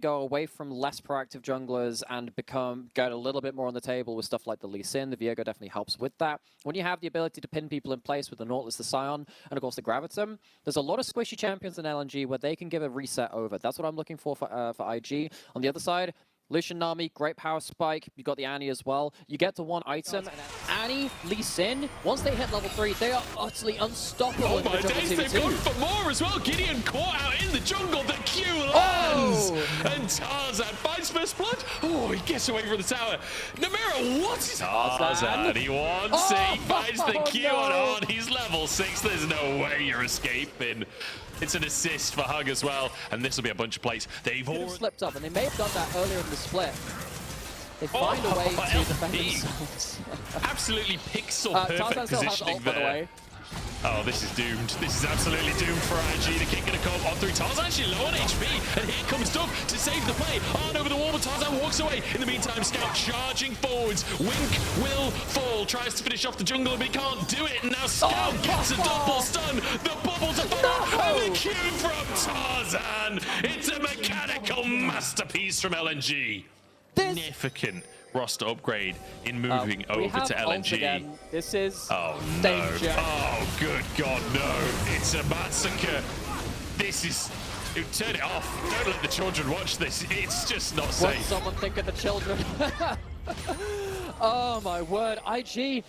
go away from less proactive junglers and get a little bit more on the table with stuff like the Lee Sin. The Viego definitely helps with that. When you have the ability to pin people in place with the Nautilus, the Scion, and of course the Graviton, there's a lot of squishy champions in LNG where they can give a reset over. That's what I'm looking for IG. On the other side, Lucian Nami, great power spike. You got the Annie as well. You get to one item. Annie, Lee Sin, once they hit level 3, they are utterly unstoppable. Oh my days, they've gone for more as well. Gideon caught out in the jungle. The Q lands. And Tarzan finds first blood. Oh, he gets away from the tower. Namira, what is Tarzan? He wants it. He finds the Q on. He's level 6. There's no way you're escaping. It's an assist for Hug as well, and this will be a bunch of plays. They've all slipped up, and they may have done that earlier in the split. They find a way to defend themselves. Absolutely pixel perfect positioning there. Oh, this is doomed. This is absolutely doomed for IG. The kick gonna come on through. Tarzan actually low on HP, and here comes Dove to save the play. On over the wall, but Tarzan walks away. In the meantime, Scout charging forwards. Wink will fall. Tries to finish off the jungle, but he can't do it. And now Scout gets a double stun. The bubbles are falling, and the Q from Tarzan. It's a mechanical masterpiece from LNG. Significant roster upgrade in moving over to LNG. This is danger. Oh, good God, no. It's a massacre. This is... Turn it off. Don't let the children watch this. It's just not safe. Won't someone think of the children? Oh, my word. IG.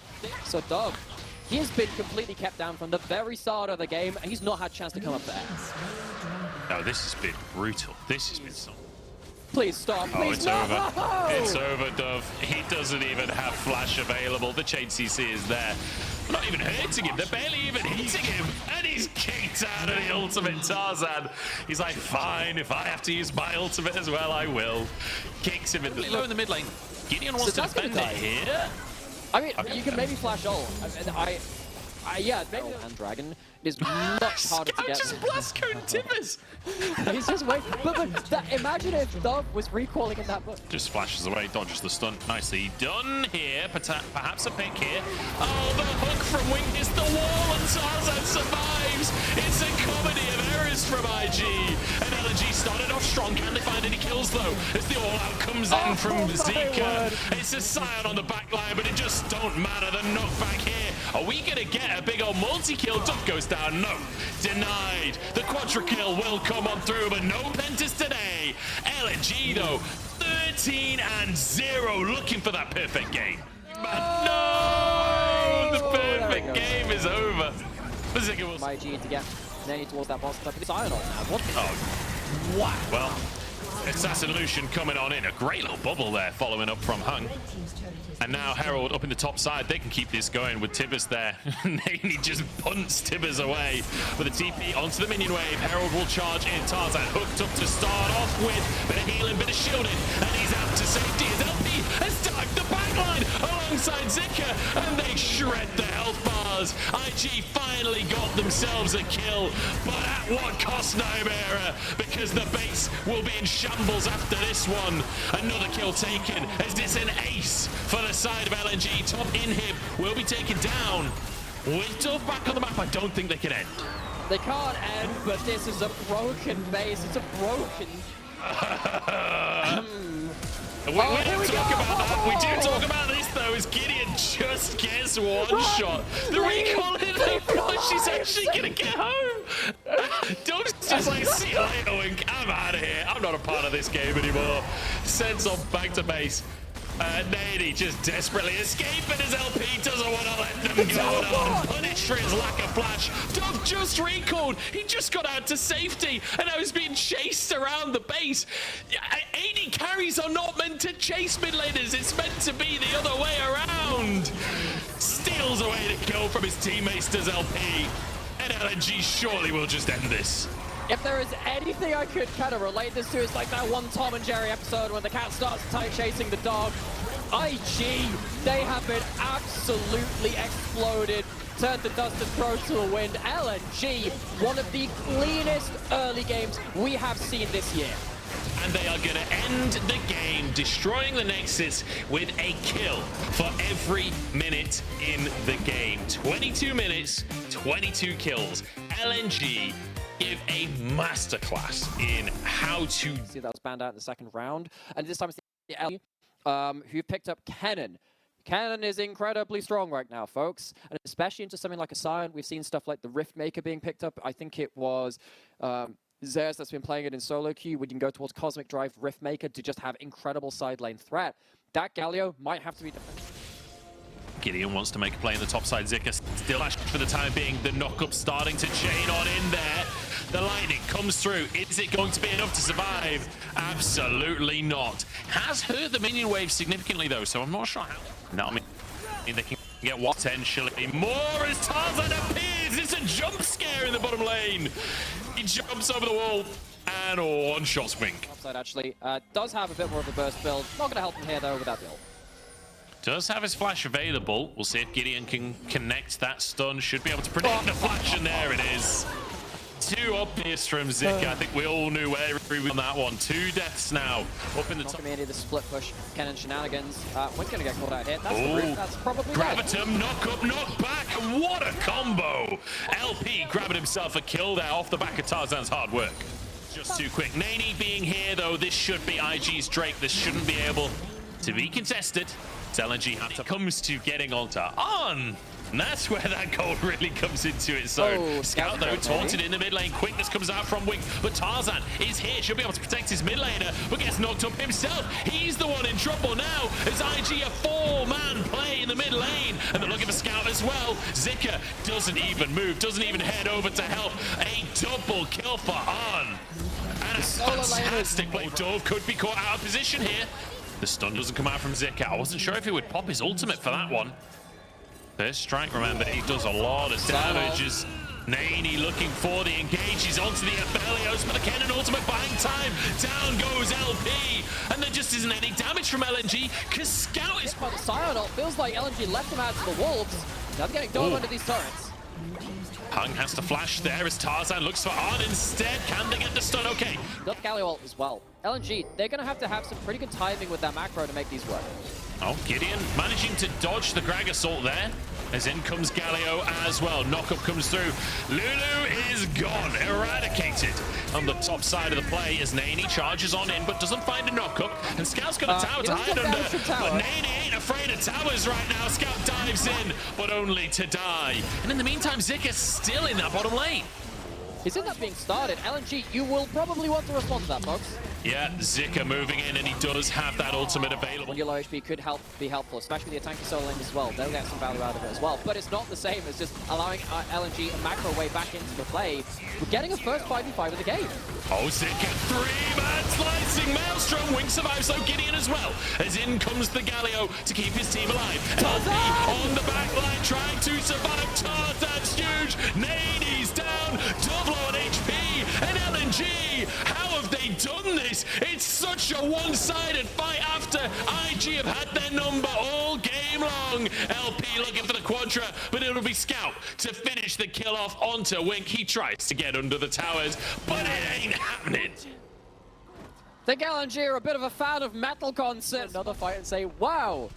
So, Dove, he has been completely kept down from the very start of the game, and he's not had a chance to come up there. No, this has been brutal. This has been so... Please stop. Please, it's over. It's over, Dove. He doesn't even have flash available. The chain CC is there. We're not even hurting him. They're barely even hitting him. And he's kicked out of the ultimate Tarzan. He's like, fine, if I have to use my ultimate as well, I will. Kicks him in the low in the mid lane. Gideon wants to defend it here. I mean, you can maybe flash ult. Yeah, maybe. And Dragon is much harder to get. Just blast code Tibbers. He's just waiting. But imagine if Dove was recalling in that book. Just flashes away, dodges the stun. Nicely done here. Perhaps a pick here. Oh, the hook from Wink is the wall, and Tarzan survives. It's a comedy of errors from IG. And LNG started off strong. Can they find any kills though? As the all-out comes in from Zika. It's a Scion on the back line, but it just don't matter. The knockback here. Are we gonna get a big old multi-kill? Duck goes down. No. Denied. The quadra kill will come on through, but no Pentas today. LNG though, 13-0, looking for that perfect game. But no! The perfect game is over. My G to get Nanny towards that boss. But it's Iron ult now. What? Oh, wow. Well, Assassin Lucian coming on in. A great little bubble there, following up from Hung. And now Herald up in the top side. They can keep this going with Tibbers there. He just punts Tibbers away with a TP onto the minion wave. Herald will charge in. Tarzan hooked up to start off with. Bit of healing, bit of shielding. And he's out to safety as LP has dived the backline alongside Zika. And they shred the health bars. IG finally got themselves a kill. But at what cost, Nightmare? Because the base will be in shambles after this one. Another kill taken as it's an ace for the side of LNG. Top inhib will be taken down. With Dove back on the map, I don't think they can end. They can't end, but this is a broken base. It's a broken... We don't talk about that. We do talk about this though, as Gideon just gets one shot. The recall in the flush, she's actually gonna get home. Dove's just like, see you later, Wink. I'm out of here. I'm not a part of this game anymore. Sends off back to base. Nady just desperately escaping as LP doesn't want to let them go on. Punished for his lack of flash. Dove just recalled. He just got out to safety and now he's being chased around the base. AD carries are not meant to chase mid laners. It's meant to be the other way around. Steals away the kill from his teammates, does LP. And LNG surely will just end this. If there is anything I could kind of relate this to, it's like that one Tom and Jerry episode when the cat starts chasing the dog. IG, they have been absolutely exploded, turned to dust and thrown to the wind. LNG, one of the cleanest early games we have seen this year. And they are going to end the game, destroying the Nexus with a kill for every minute in the game. 22 minutes, 22 kills. LNG give a masterclass in how to... See, that was banned out in the second round. And this time it's the who picked up Kennen. Kennen is incredibly strong right now, folks. And especially into something like a Scion. We've seen stuff like the Rift Maker being picked up. I think it was Zeus that's been playing it in solo queue. We can go towards Cosmic Drive, Rift Maker to just have incredible side lane threat. That Galio might have to be defended. Gideon wants to make a play in the top side. Zika still actually for the time being. The knock-up starting to chain on in there. The lightning comes through. Is it going to be enough to survive? Absolutely not. Has hurt the minion wave significantly though, so I'm not sure how. No, I mean they can get what potentially more as Tarzan appears. It's a jump scare in the bottom lane. He jumps over the wall and one-shot Wink. Upside actually does have a bit more of a burst build. Not going to help him here though without build. Does have his flash available. We'll see if Gideon can connect that stun. Should be able to predict the flash, and there it is. Too obvious from Zika. I think we all knew where he was on that one. 2 deaths now. Up in the top. Not the split push. Kennen shenanigans. We're going to get caught out here. That's the root. That's probably Gravitum, knock up, knock back. What a combo. LP grabbing himself a kill there off the back of Tarzan's hard work. Just too quick. Nani being here, though. This should be IG's Drake. This shouldn't be able to be contested. It's LNG when it comes to getting onto On. And that's where that gold really comes into its own. Scout, though, taunted in the mid lane. Quickness comes out from Wink, but Tarzan is here. Should be able to protect his mid laner, but gets knocked up himself. He's the one in trouble now, as IG a 4-man play in the mid lane. And they're looking for Scout as well. Zika doesn't even move, doesn't even head over to help. A double kill for On. And a fantastic play. Dove could be caught out of position here. The stun doesn't come out from Zika. I wasn't sure if he would pop his ultimate for that one. First strike, remember, he does a lot of damage. As Nani looking for the engage. He's onto the Aphelios, but the Kennen ultimate buying time. Down goes LP. And there just isn't any damage from LNG, because Scout is... By the Scion ult, feels like LNG left him out to the Wolves. Now they're getting dove under these turrets. Hung has to flash there as Tarzan looks for On instead. Can they get the stun? Okay. Got the Galio ult as well. LNG, they're going to have some pretty good timing with that macro to make these work. Oh, Gideon managing to dodge the Grag Assault there. As in comes Galio as well. Knockup comes through. Lulu is gone. Eradicated on the top side of the play as Nani charges on in, but doesn't find a knockup. And Scout's got a tower to hide under. But Nani ain't afraid of towers right now. Scout dives in, but only to die. And in the meantime, Zika's still in that bottom lane. He's in that being started. LNG, you will probably want to respond to that, folks. Yeah, Zika moving in, and he does have that ultimate available. When you're low HP could be helpful, especially the tanky solo lane as well. They'll get some value out of it as well. But it's not the same as just allowing LNG a macro way back into the play. We're getting a first 5v5 of the game. Oh, Zika, 3-man slicing Maelstrom. Wink survives, so Gideon as well. As in comes the Galio to keep his team alive. LP on the back line trying to survive. Tarzan's huge. Nani's down. Double on HP. And LNG, how have they done this? It's such a one-sided fight after IG have had their number all game long. LP looking for the Quadra, but it'll be Scout to finish the kill off onto Wink. He tries to get under the towers, but it ain't happening. I think LNG are a bit of a fan of metal concerts. Another fight and say, wow,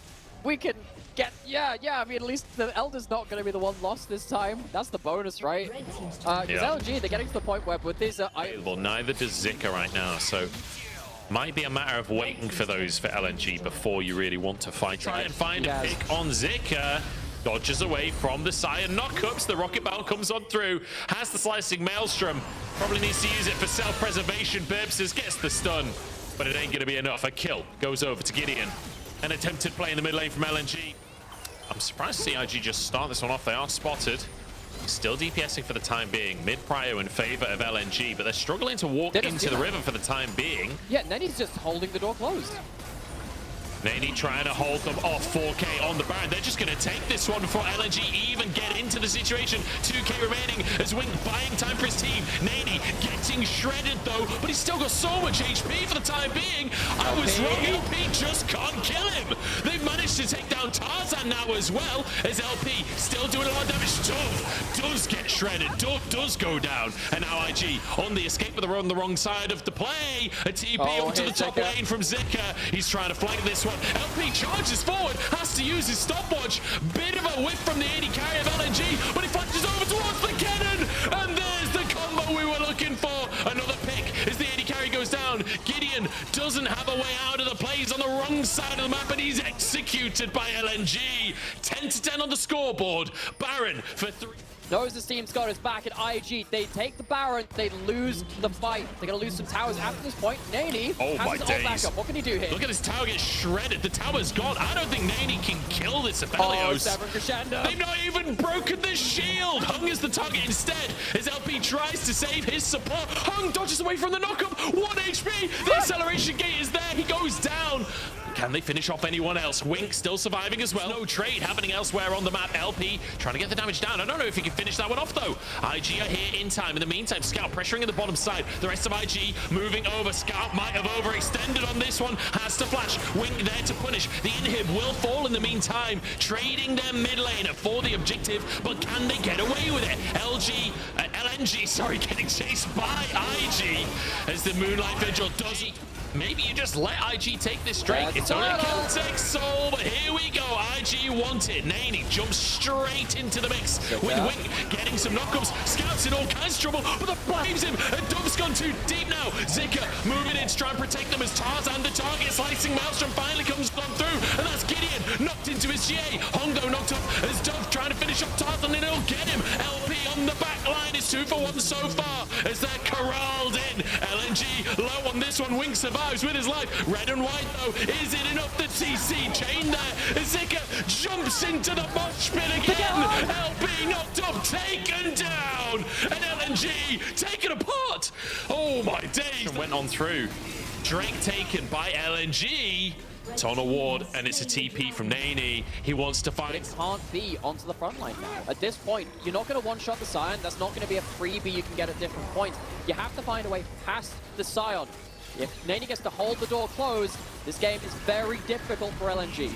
we can get, yeah, I mean, at least the Elder's not going to be the one lost this time. That's the bonus, right? Because LNG, they're getting to the point where with this... Well, neither does Zika right now, so might be a matter of waiting for those for LNG before you really want to fight. Try and find a pick on Zika. Dodges away from the Scion knockups. The rocket bound comes on through. Has the slicing Maelstrom. Probably needs to use it for self-preservation purposes. Gets the stun, but it ain't going to be enough. A kill goes over to Gideon. An attempted play in the mid lane from LNG. I'm surprised to see IG just start this one off. They are spotted. Still DPSing for the time being. Mid-prio in favor of LNG, but they're struggling to walk into the river for the time being. Yeah, Nani's just holding the door closed. Nani trying to hold them off 4K on the Baron. They're just going to take this one before LNG even get into the situation. 2K remaining as Wink buying time for his team. Nani getting shredded though, but he's still got so much HP for the time being. I was wrong, LP just can't kill him. They've managed to take down Tarzan now as well, as LP still doing a lot of damage. Dove does get shredded. Dove does go down. And now IG on the escape, but they're on the wrong side of the play. A TP onto the top lane from Zika. He's trying to flank this one. LP charges forward, has to use his stopwatch. Bit of a whiff from the AD carry of LNG, but he flashes over towards the Kennen, and there's the combo we were looking Baron doesn't have a way out of the play. He's on the wrong side of the map, and he's executed by LNG. 10 to 10 on the scoreboard. Baron for 3. Knows his team's got his back at IG. They take the Baron, they lose the fight. They're going to lose some towers after this point. Nani has his ult back up. What can he do here? Look at this tower get shredded. The tower's gone. I don't think Nani can kill this Aphelios. Oh, Severin Crescendo. They've not even broken the shield. Hung is the target instead as LP tries to save his support. Hung dodges away from the knockup. 1 HP. The acceleration gate is there. He goes down. Can they finish off anyone else? Wink still surviving as well. No trade happening elsewhere on the map. LP trying to get the damage down. I don't know if he can finish that one off though. IG are here in time. In the meantime, Scout pressuring in the bottom side. The rest of IG moving over. Scout might have overextended on this one. Has to flash. Wink there to punish. The inhib will fall in the meantime. Trading their mid lane for the objective, but can they get away with it? LNG, sorry, getting chased by IG as the Moonlight Vigil does. Maybe you just let IG take this Drake. It's only a kill take soul, but here we go. IG wants it. Nani jumps straight into the mix with Wink getting some knockups. Scouts in all kinds of trouble, but the flames him. And Dove's gone too deep now. Zika moving in to try and protect them as Tarzan, the target. Slicing Maelstrom finally comes on through, and that's Gideon knocked into his GA. Hongo knocked up as Dove trying to finish off Tarzan, and it'll get him. LP on the back line is 2 for 1 so far as they're corralled in. LNG low on this one. Wink survives with his life. Red and white though, is it enough? The TC chain there. Zika jumps into the mosh pit again. LP knocked up, taken down, and LNG taken apart. Oh my days. Went on through. Drake taken by LNG. It's on a ward, and it's a TP from Nani. He wants to fight. It can't be onto the front line now. At this point, you're not going to one-shot the Scion. That's not going to be a freebie you can get at different points. You have to find a way past the Scion. If Nani gets to hold the door closed, this game is very difficult for LNG.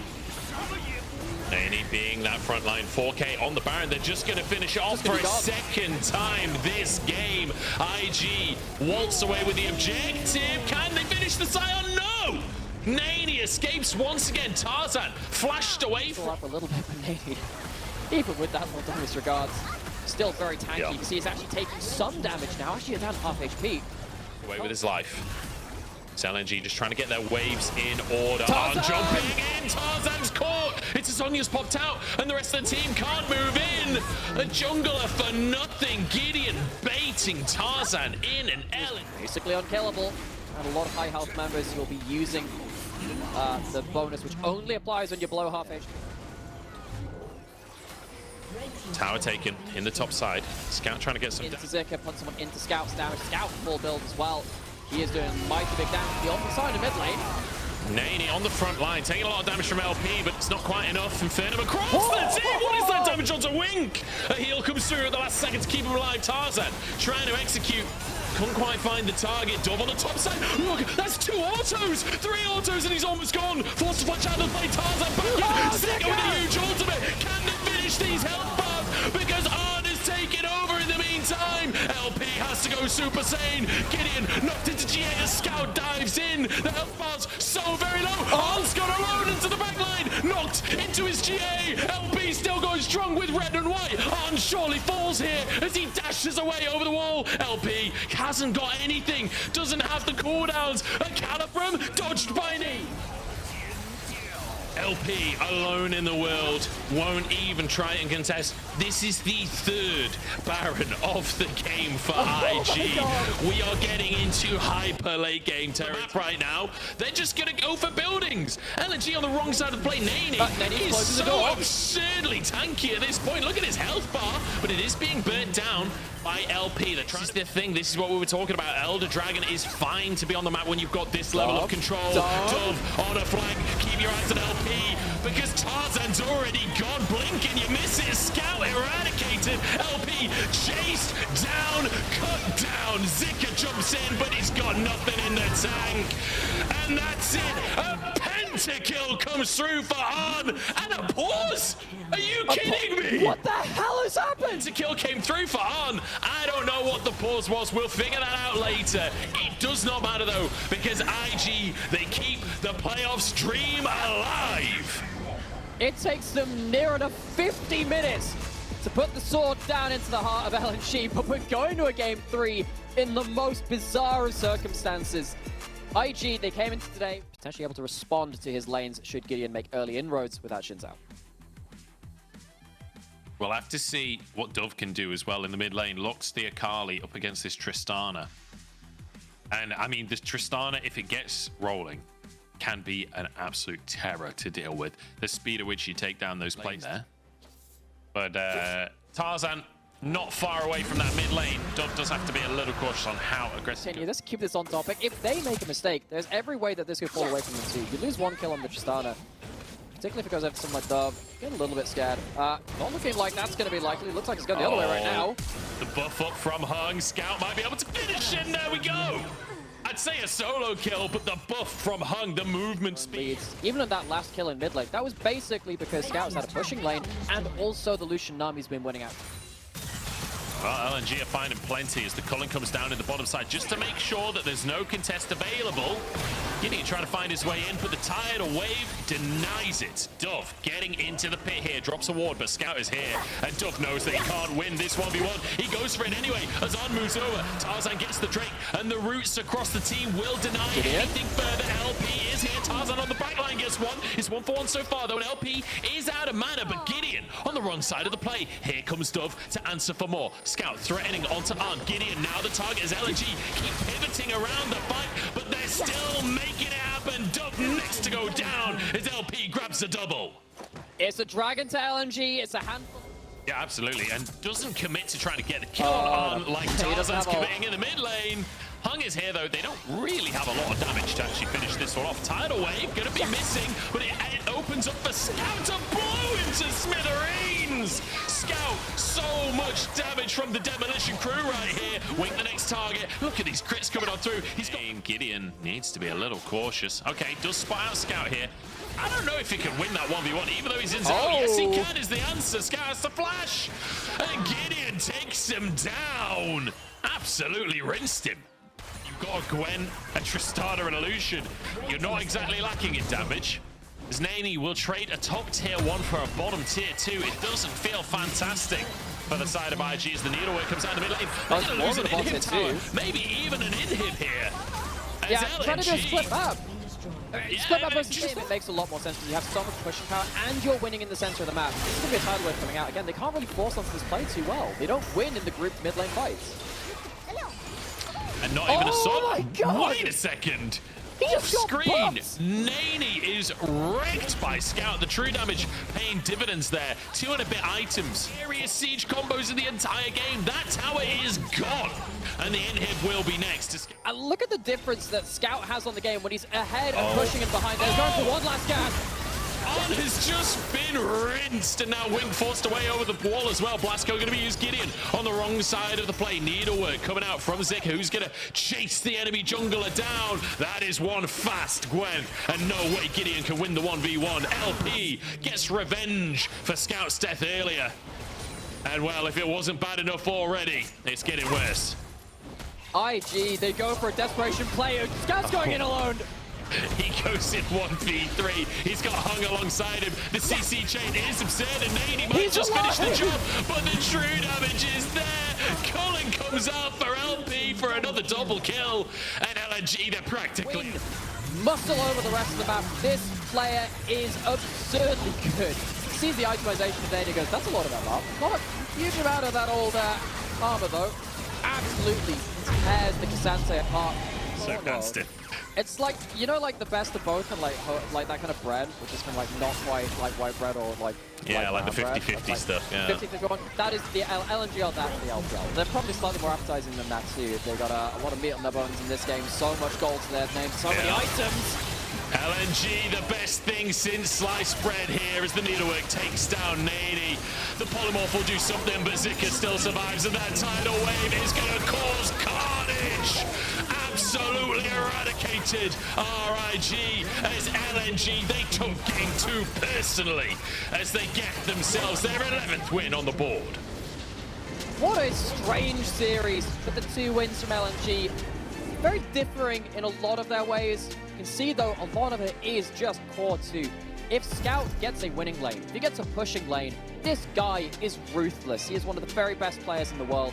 Nani being that frontline 4K on the Baron. They're just going to finish it off for a second time this game. IG waltz away with the objective. Can they finish the Scion? No! Nani escapes once again. Tarzan flashed away from... up a little bit, but Nani, even with that little damage regards, still very tanky. Yeah. You can see he's actually taking some damage now. Actually, down to half HP. Away with his life. It's LNG just trying to get their waves in order. Tarzan! Jumping in. Tarzan's caught. It's Sonya's popped out, and the rest of the team can't move in. A jungler for nothing. Gideon baiting Tarzan in, and Ellen Basically unkillable. And a lot of high health members will be using the bonus, which only applies when you're below half HP. Tower taken in the top side. Scout trying to get some... Into Zika, put someone into Scout's damage. Scout full build as well. He is doing mighty big damage to the opposite side of mid lane. Nani on the front line, taking a lot of damage from LP, but it's not quite enough. Inferno across the team. What is that damage onto Wink? A heal comes through at the last second to keep him alive. Tarzan trying to execute. Couldn't quite find the target. Dove on the top side. Look, that's 2 autos. 3 autos, and he's almost gone. Forced to flash out of the play. Tarzan back in. Zika with a huge ultimate. Can they finish these health bars? Because Arn is taking over in the meantime. LP has to go Super Saiyan. Gideon knocked into GA as Scout dives in. The health bar's so very low. Arn's got a load into the back line. Knocked into his GA. LP still going strong with red and white. Arn surely falls here as he dashes away over the wall. LP hasn't got anything. Doesn't have the cooldowns. A Calibrum dodged by knee. LP alone in the world, won't even try and contest. This is the 3rd Baron of the game for IG. We are getting into hyper late game territory right now. They're just gonna go for buildings. LNG on the wrong side of the play. Nani is so absurdly tanky at this point. Look at his health bar, but it is being burnt down by LP. This is the thing. This is what we were talking about. Elder Dragon is fine to be on the map when you've got this level of control. Dove on a flank. Keep your eyes on LP because Tarzan's already gone. Blinking, you miss it. Scout eradicated. LP chased down, cut down. Zika jumps in, but he's got nothing in the tank. And that's it. A pentakill comes through for Arn. And a pause? Are you kidding me? What the hell has happened? Pentakill came through for Arn. I don't know what the pause was. We'll figure that out later. It does not matter though, because IG, they keep the playoffs dream alive. It takes them near enough 50 minutes to put the sword down into the heart of LNG, but we're going to a game 3 in the most bizarre of circumstances. IG, they came into today potentially able to respond to his lanes should Gideon make early inroads without Shin Zhao. We'll have to see what Dove can do as well in the mid lane. Looks the Akali up against this Tristana. And I mean, this Tristana, if it gets rolling, can be an absolute terror to deal with. The speed at which you take down those plates there. But Tarzan, not far away from that mid lane. Dove does have to be a little cautious on how aggressive. Let's keep this on topic. If they make a mistake, there's every way that this could fall away from them too. You lose one kill on the Tristana, particularly if it goes over to someone like Dove. Getting a little bit scared. Not looking like that's going to be likely. Looks like it's going the other way right now. The buff up from Hung. Scout might be able to finish it. There we go. I'd say a solo kill, but the buff from Hung, the movement speed. Even on that last kill in mid lane, that was basically because Scout's had a pushing lane, and also the Lucian Nami's been winning out. Well, LNG are finding plenty as the Cullen comes down in the bottom side just to make sure that there's no contest available. Gideon trying to find his way in, but the tidal wave denies it. Dove getting into the pit here, drops a ward, but Scout is here, and Dove knows that he can't win this 1v1. He goes for it anyway. Azan moves over, Tarzan gets the Drake, and the roots across the team will deny anything further. LP is here, Tarzan on the backline gets one. It's 1-for-1 so far, though, and LP is out of mana, but Gideon on the wrong side of the play. Here comes Dove to answer for more. Scout threatening onto Arn. Gideon now the target is LNG. Keep pivoting around the fight, but they're still making it happen. Dove next to go down as LP grabs a double. It's a dragon to LNG. It's a handful. Yeah, absolutely. And doesn't commit to trying to get the kill on Arn like Tarzan's committing in the mid lane. Hung is here, though. They don't really have a lot of damage to actually finish this one off. Tidal wave going to be missing, but it opens up for Scout to blow into smithereens. Scout, so much damage from the demolition crew right here. Wing the next target. Look at these crits coming on through. He's got Gideon needs to be a little cautious. Okay, does spot out Scout here. I don't know if he can win that 1v1, even though he's in zone. Yes, he can is the answer. Scout has the flash. And Gideon takes him down. Absolutely rinsed him. Got a Gwen, a Tristana, and a Lucian. You're not exactly lacking in damage. As Nani will trade a top tier 1 for a bottom tier 2. It doesn't feel fantastic for the side of IG as the Needleway comes out in the mid lane. They're going to lose an inhib tower, maybe even an inhib here. As yeah, trying to do a split map. Yeah, split map versus team, it makes a lot more sense because you have so much pushing power and you're winning in the center of the map. This is going to be a tidal wave coming out. Again, they can't really force onto this play too well. They don't win in the group mid lane fights. And not even a sub. My God. Wait a second. He Off just got screen, buffed. Nani is wrecked by Scout. The true damage paying dividends there. 2 and a bit items. Serious siege combos in the entire game. That tower is gone. And the inhib will be next. And look at the difference that Scout has on the game when he's ahead and pushing and behind. There's going for one last gas. On has just been rinsed, and now Wing forced away over the wall as well. Blasco going to be used. Gideon on the wrong side of the play. Needlework coming out from Zika, who's going to chase the enemy jungler down. That is one fast Gwen, and no way Gideon can win the 1v1. LP gets revenge for Scout's death earlier. And well, if it wasn't bad enough already, it's getting worse. IG, they go for a desperation play. Scout's going in alone. He goes in 1v3. He's got Hung alongside him. The CC chain is absurd, and Nani might just finish the job, but the true damage is there. Cullen comes out for LP for another double kill, and LNG, they're practically muscle over the rest of the map. This player is absurdly good. Sees the itemization of Nani, goes, that's a lot of MR. Not a huge amount of that old armor, though. Absolutely tears the Cassante apart. so nasty. It's like, you know, like the best of both, and like that kind of bread, which is kind of like not quite like white bread or like like the 50-50 stuff. Yeah. 50-50 one. That is the LNG on that and the LPL. They're probably slightly more appetizing than that too. They got a lot of meat on their bones in this game. So much gold to their name. So many items. LNG, the best thing since sliced bread here as the Needlework takes down Nani. The Polymorph will do something, but Zika still survives, and that tidal wave is going to cause carnage. Absolutely eradicated RIG as LNG, they took game 2 personally as they get themselves their 11th win on the board. What a strange series with the 2 wins from LNG. Very differing in a lot of their ways. You can see though, a lot of it is just core 2. If Scout gets a winning lane, if he gets a pushing lane, this guy is ruthless. He is one of the very best players in the world.